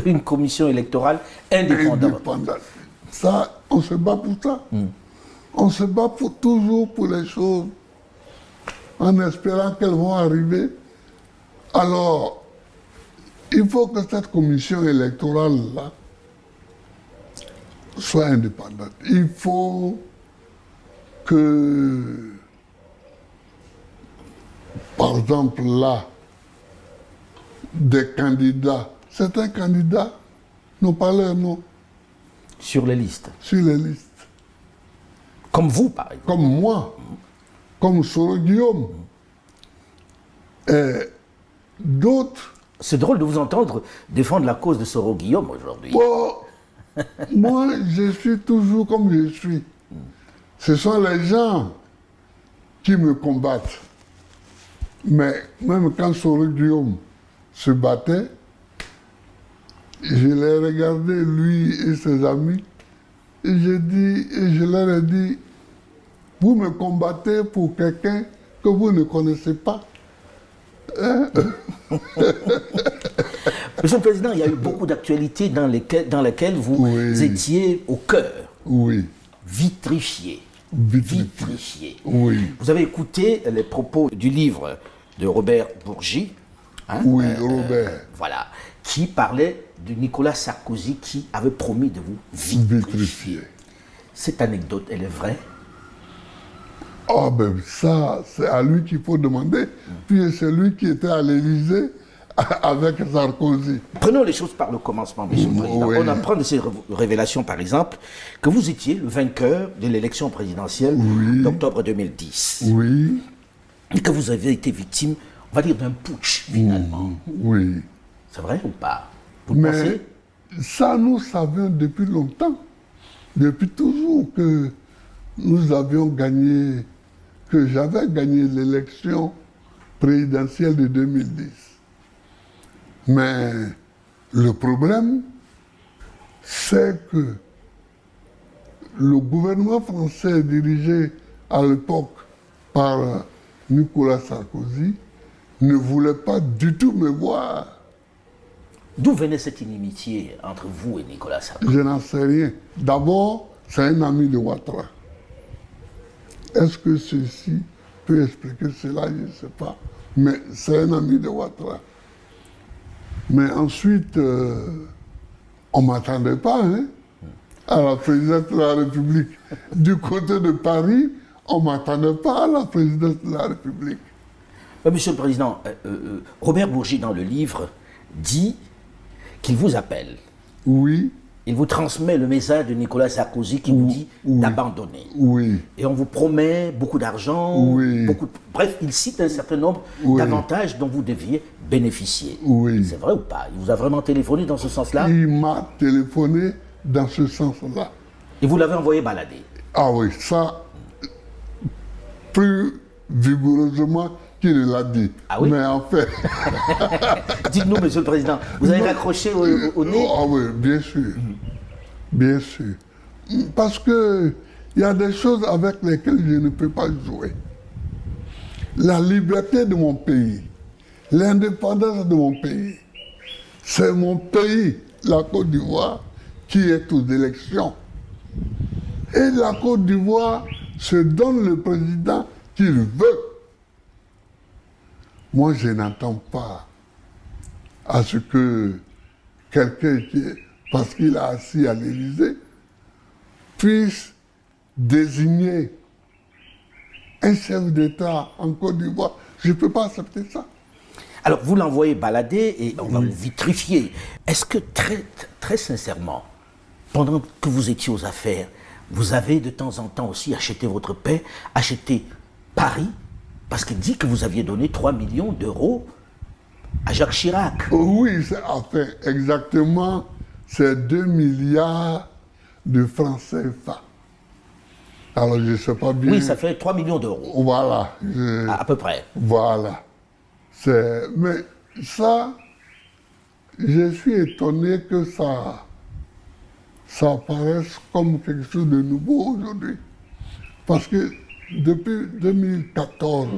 une commission électorale indépendante. Ça, on se bat pour ça. On se bat toujours pour les choses en espérant qu'elles vont arriver. Alors, il faut que cette commission électorale-là soit indépendante. Il faut que, par exemple, là, des candidats, certains candidats n'ont pas leur nom. Sur les listes. Sur les listes. Comme vous, par exemple. Comme moi, comme Soro Guillaume. Et d'autres. C'est drôle de vous entendre défendre la cause de Soro Guillaume aujourd'hui. Bon, moi, je suis toujours comme je suis. Ce sont les gens qui me combattent. Mais même quand Soro Guillaume se battait, je l'ai regardé, lui et ses amis, et je leur ai dit, vous me combattez pour quelqu'un que vous ne connaissez pas. Monsieur le Président, il y a eu beaucoup d'actualités dans lesquelles vous étiez au cœur. Oui. Vitrifié. Oui. Vous avez écouté les propos du livre de Robert Bourgi. Oui, Robert. Voilà. Qui parlait de Nicolas Sarkozy qui avait promis de vous vitrifier. Cette anecdote, elle est vraie? Ah ben ça, c'est à lui qu'il faut demander. Puis c'est lui qui était à l'Élysée avec Sarkozy. Prenons les choses par le commencement, Monsieur le Président. Oui. On apprend de ces révélations, par exemple, que vous étiez le vainqueur de l'élection présidentielle d'octobre 2010. Oui. Et que vous avez été victime, on va dire, d'un putsch, finalement. Oui. C'est vrai ou pas? Vous le Mais pensez? ça, nous savions depuis longtemps, depuis toujours, que nous avions gagné, que j'avais gagné l'élection présidentielle de 2010. Mais le problème, c'est que le gouvernement français dirigé à l'époque par Nicolas Sarkozy ne voulait pas du tout me voir. D'où venait cette inimitié entre vous et Nicolas Sarkozy? Je n'en sais rien. D'abord, c'est un ami de Ouattara. Est-ce que ceci peut expliquer cela? Je ne sais pas. Mais c'est un ami de Ouattara. Mais ensuite, on ne m'attendait pas à la présidence de la République. Du côté de Paris, on ne m'attendait pas à la présidence de la République. Monsieur le Président, Robert Bourgi, dans le livre, dit qu'il vous appelle. Oui. Il vous transmet le message de Nicolas Sarkozy qui vous dit d'abandonner. Oui. Et on vous promet beaucoup d'argent, bref, il cite un certain nombre d'avantages dont vous deviez bénéficier. Oui. C'est vrai ou pas? Il vous a vraiment téléphoné dans ce sens-là? Il m'a téléphoné dans ce sens-là. Et vous l'avez envoyé balader? Ah oui, ça, plus vigoureusement qu'il l'a dit. Ah oui? Mais en fait... Dites-nous, Monsieur le Président, vous avez raccroché au nez? Ah oui, bien sûr. Bien sûr. Parce que il y a des choses avec lesquelles je ne peux pas jouer. La liberté de mon pays, l'indépendance de mon pays, c'est mon pays, la Côte d'Ivoire, qui est aux élections. Et la Côte d'Ivoire se donne le président qu'il veut. Moi, je n'entends pas à ce que quelqu'un qui, parce qu'il a assis à l'Élysée, puisse désigner un chef d'État en Côte d'Ivoire. Je ne peux pas accepter ça. Alors, vous l'envoyez balader et on va vous vitrifier. Est-ce que, très sincèrement, pendant que vous étiez aux affaires, vous avez de temps en temps aussi acheté votre paix, acheté Paris, parce qu'il dit que vous aviez donné 3 millions d'euros à Jacques Chirac. Oui, enfin, exactement, c'est 2 milliards de francs CFA. Alors, je ne sais pas bien... Oui, ça fait 3 millions d'euros. Voilà. À peu près. Voilà. Mais ça, je suis étonné que ça apparaisse comme quelque chose de nouveau aujourd'hui. Parce que depuis 2014,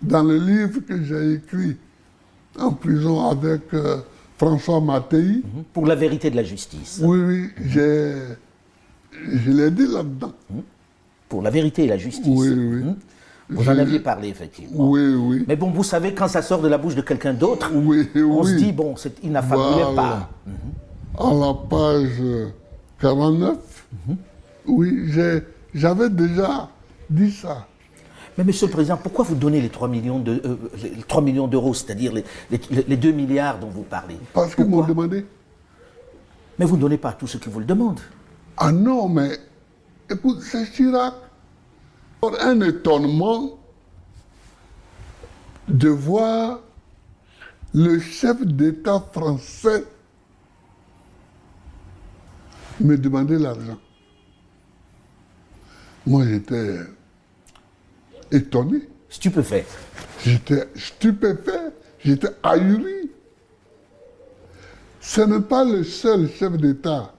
dans le livre que j'ai écrit en prison avec François Mattei. Pour la vérité de la justice. Oui, oui, je l'ai dit là-dedans. Pour la vérité et la justice. Oui, oui. Vous en aviez parlé, effectivement. Oui, oui. Mais bon, vous savez, quand ça sort de la bouche de quelqu'un d'autre, Oui, on se oui. dit, bon, il n'a fabulé pas. À la page 49, oui, j'avais déjà dit ça. Mais Monsieur le Président, pourquoi vous donnez les 3 millions d'euros, c'est-à-dire les 2 milliards dont vous parlez? Parce qu'ils m'ont Pourquoi? demandé. Mais vous ne donnez pas à tous ceux qui vous le demandent. Ah non, mais écoute, c'est Chirac. Un étonnement de voir le chef d'État français me demander l'argent. Moi, j'étais étonné, Stupéfait. j'étais stupéfait, j'étais ahuri. Ce n'est pas le seul chef d'État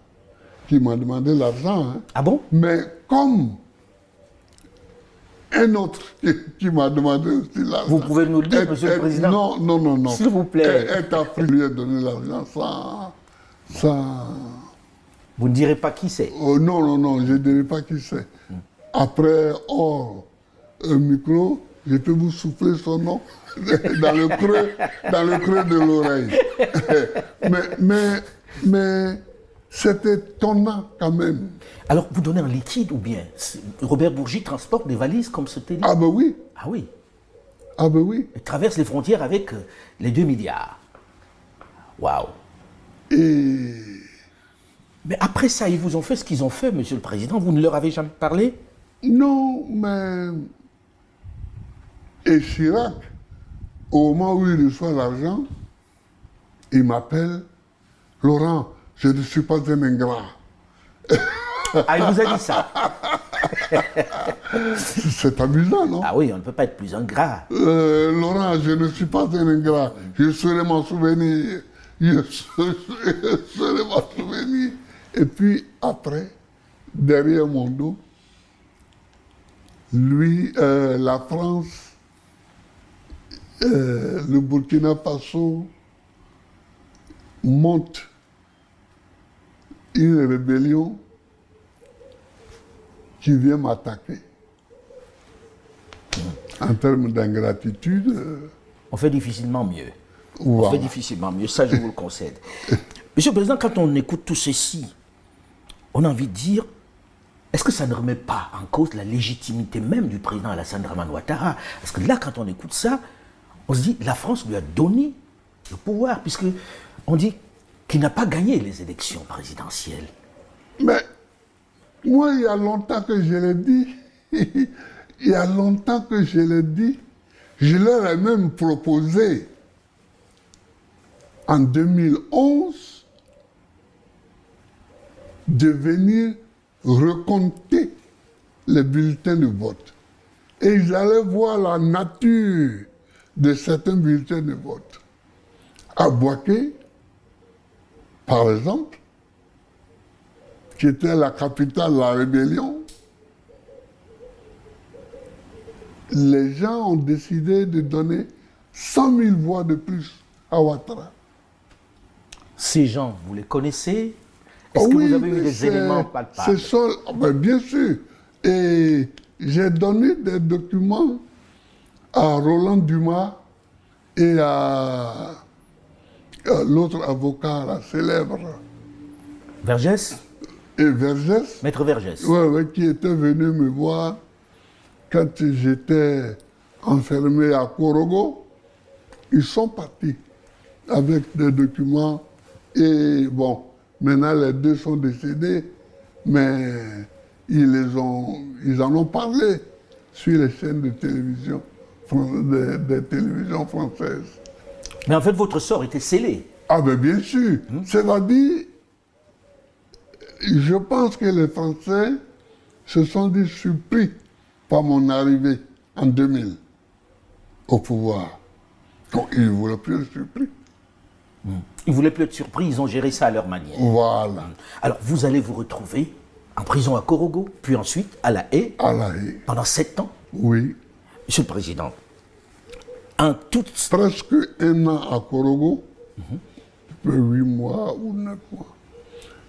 qui m'a demandé l'argent, hein. Ah bon? Mais comme un autre qui m'a demandé aussi l'argent. Vous pouvez nous le dire, Monsieur le Président? Non, non, non, non. S'il vous plaît. Est Afrique lui a donné l'argent sans... Vous ne direz pas qui c'est. Oh, non, non, non, je ne dirai pas qui c'est. Après, hors micro, je peux vous souffler son nom dans le creux de l'oreille. mais c'est étonnant quand même. Alors, vous donnez en liquide ou bien Robert Bourgi transporte des valises comme c'était dit? Ah ben oui, Ah oui. ah ben oui. Il traverse les frontières avec les 2 milliards. Waouh. Et Mais après ça, ils vous ont fait ce qu'ils ont fait, Monsieur le Président. Vous ne leur avez jamais parlé? non, mais... Et Chirac, au moment où il reçoit l'argent, il m'appelle, Laurent, je ne suis pas un ingrat. Ah, il vous a dit ça? C'est amusant, non? Ah oui, on ne peut pas être plus ingrat. Laurent, je ne suis pas un ingrat. Je saurai m'en souvenir. Je saurai m'en souvenir. Et puis après, derrière mon dos, lui, la France, le Burkina Faso monte une rébellion qui vient m'attaquer. En termes d'ingratitude, On fait difficilement mieux. voilà. On fait difficilement mieux, ça je vous le concède. Monsieur le Président, quand on écoute tout ceci, on a envie de dire, est-ce que ça ne remet pas en cause la légitimité même du président Alassane Dramane Ouattara? Parce que là, quand on écoute ça, on se dit, la France lui a donné le pouvoir, puisque on dit qu'il n'a pas gagné les élections présidentielles. Mais moi, il y a longtemps que je l'ai dit, il y a longtemps que je l'ai dit, je leur ai même proposé en 2011 de venir recompter les bulletins de vote. Et ils allaient voir la nature de certains bulletins de vote. À Bouaké, par exemple, qui était la capitale de la rébellion, les gens ont décidé de donner 100 000 voix de plus à Ouattara. Ces gens, vous les connaissez? Est-ce Oh que oui, vous avez eu mais des éléments palpables? Bien sûr. Et j'ai donné des documents à Roland Dumas et à l'autre avocat, la célèbre, Vergès? et Vergès, Maître Vergès. qui était venu me voir quand j'étais enfermé à Korogo. Ils sont partis avec des documents. Et bon, maintenant les deux sont décédés, mais ils en ont parlé sur les chaînes de télévision, des télévisions françaises. Mais en fait, votre sort était scellé. Ah ben bien sûr. C'est-à-dire, je pense que les Français se sont dit surpris par mon arrivée en 2000 au pouvoir. Donc ils ne voulaient plus être surpris. Ils ne voulaient plus être surpris, ils ont géré ça à leur manière. Voilà. Alors, vous allez vous retrouver en prison à Korogo, puis ensuite à La Haye, À La Haye. pendant 7 ans. Oui. Monsieur le Président, en toute... Presque un an à Korogo, peu 8 mois ou 9 mois.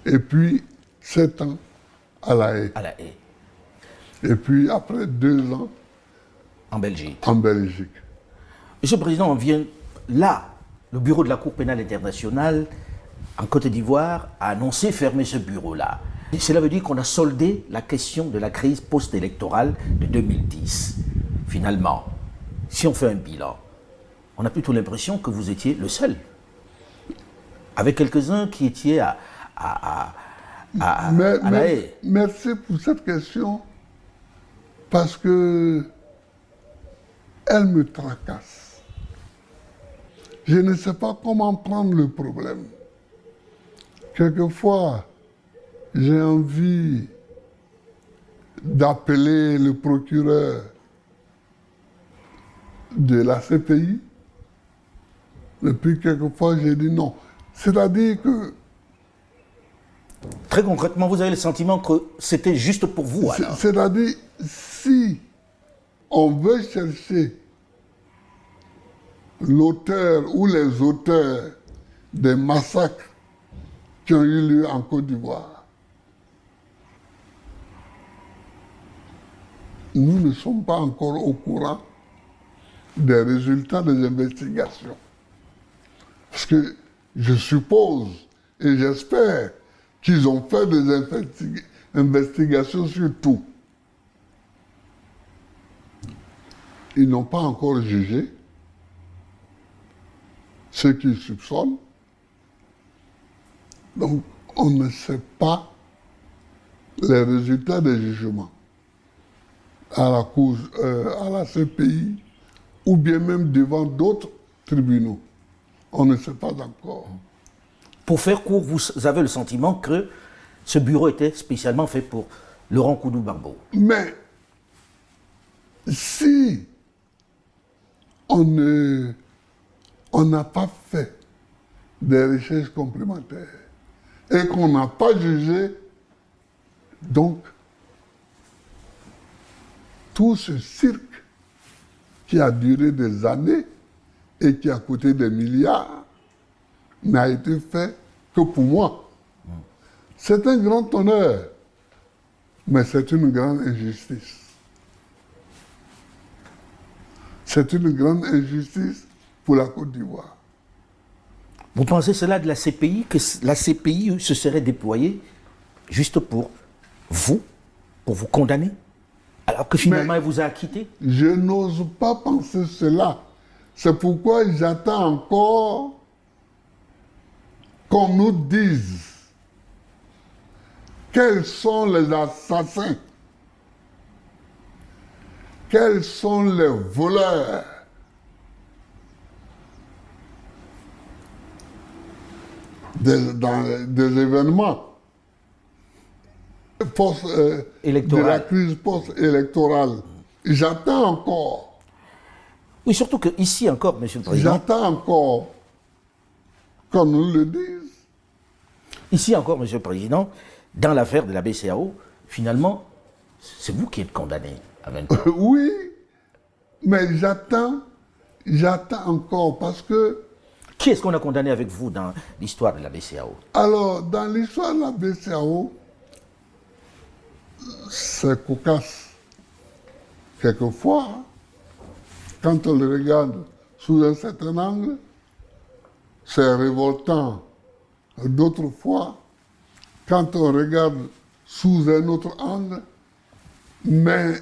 Et puis 7 ans à La Haye. À La Haye, Et puis après 2 ans en Belgique. en Belgique. Monsieur le Président, on vient là, le bureau de la Cour pénale internationale en Côte d'Ivoire a annoncé fermer ce bureau-là. Et cela veut dire qu'on a soldé la question de la crise post-électorale de 2010. Finalement, si on fait un bilan, on a plutôt l'impression que vous étiez le seul. Avec quelques-uns qui étaient à La Haye. Merci pour cette question, parce que elle me tracasse. Je ne sais pas comment prendre le problème. Quelquefois, j'ai envie d'appeler le procureur de la CPI, et puis quelquefois, j'ai dit non. C'est-à-dire que Très concrètement, vous avez le sentiment que c'était juste pour vous, alors. c'est-à-dire, si on veut chercher l'auteur ou les auteurs des massacres qui ont eu lieu en Côte d'Ivoire, nous ne sommes pas encore au courant des résultats des investigations. Parce que je suppose et j'espère qu'ils ont fait des investigations sur tout. Ils n'ont pas encore jugé ceux qu'ils soupçonnent. Donc, on ne sait pas les résultats des jugements à la Cour, à la CPI, ou bien même devant d'autres tribunaux. On ne sait pas encore. Pour faire court, vous avez le sentiment que ce bureau était spécialement fait pour Laurent Koudou-Barbeau. Mais si on n'a pas fait des recherches complémentaires et qu'on n'a pas jugé, donc tout ce cirque qui a duré des années et qui a coûté des milliards n'a été fait que pour moi. C'est un grand honneur, mais c'est une grande injustice. C'est une grande injustice pour la Côte d'Ivoire. Vous pensez cela de la CPI, que la CPI se serait déployée juste pour vous condamner, alors que finalement elle vous a acquitté? Je n'ose pas penser cela. C'est pourquoi j'attends encore qu'on nous dise quels sont les assassins, quels sont les voleurs des événements de la crise post-électorale. J'attends encore. Oui, surtout qu'ici encore, Monsieur le Président, J'attends encore qu'on nous le dise. ici encore, Monsieur le Président, dans l'affaire de la BCAO, finalement, c'est vous qui êtes condamné à 20 ans. Oui, mais j'attends encore parce que, Qui est-ce qu'on a condamné avec vous dans l'histoire de la BCAO? alors, dans l'histoire de la BCAO, c'est cocasse. Quelquefois, quand on le regarde sous un certain angle, c'est révoltant. D'autres fois, quand on regarde sous un autre angle, mais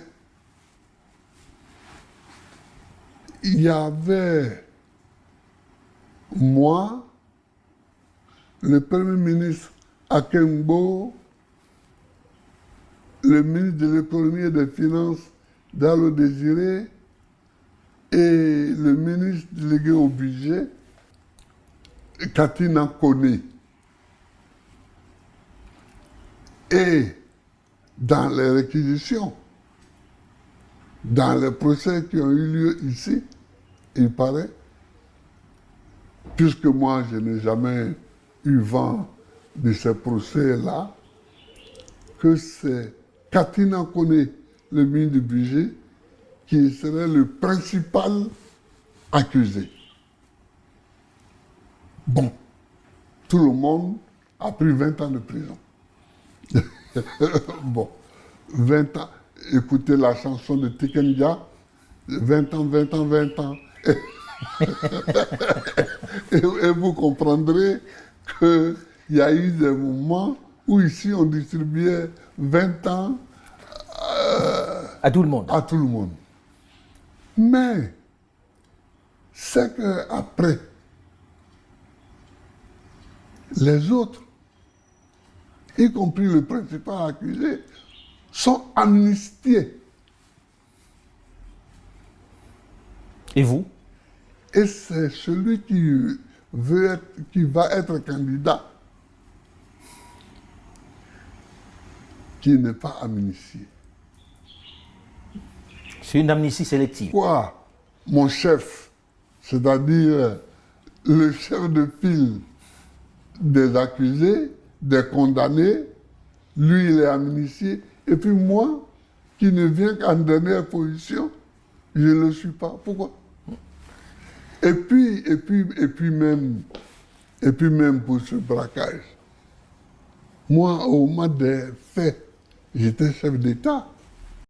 il y avait moi, le Premier ministre Akembo, le ministre de l'économie et des finances Dalo Désiré et le ministre délégué au budget Katina Koné. Et dans les réquisitions, dans les procès qui ont eu lieu ici, il paraît, puisque moi je n'ai jamais eu vent de ces procès-là, que c'est Katina Koné, le ministre du budget, qui serait le principal accusé. Bon, tout le monde a pris 20 ans de prison. Bon, 20 ans. Écoutez la chanson de Tikenja, 20 ans, 20 ans, 20 ans. Et vous comprendrez qu'il y a eu des moments où ici on distribuait 20 ans À tout le monde. à tout le monde. Mais c'est qu'après, les autres, y compris le principal accusé, sont amnistiés. Et vous? Et c'est celui qui va être candidat qui n'est pas amnistié. C'est une amnistie sélective. Quoi? Mon chef, c'est-à-dire le chef de file des accusés, des condamnés, lui il est amnistié, et puis moi, qui ne viens qu'en dernière position, je ne le suis pas. Pourquoi? Et puis même pour ce braquage, moi, au moment des faits, j'étais chef d'État.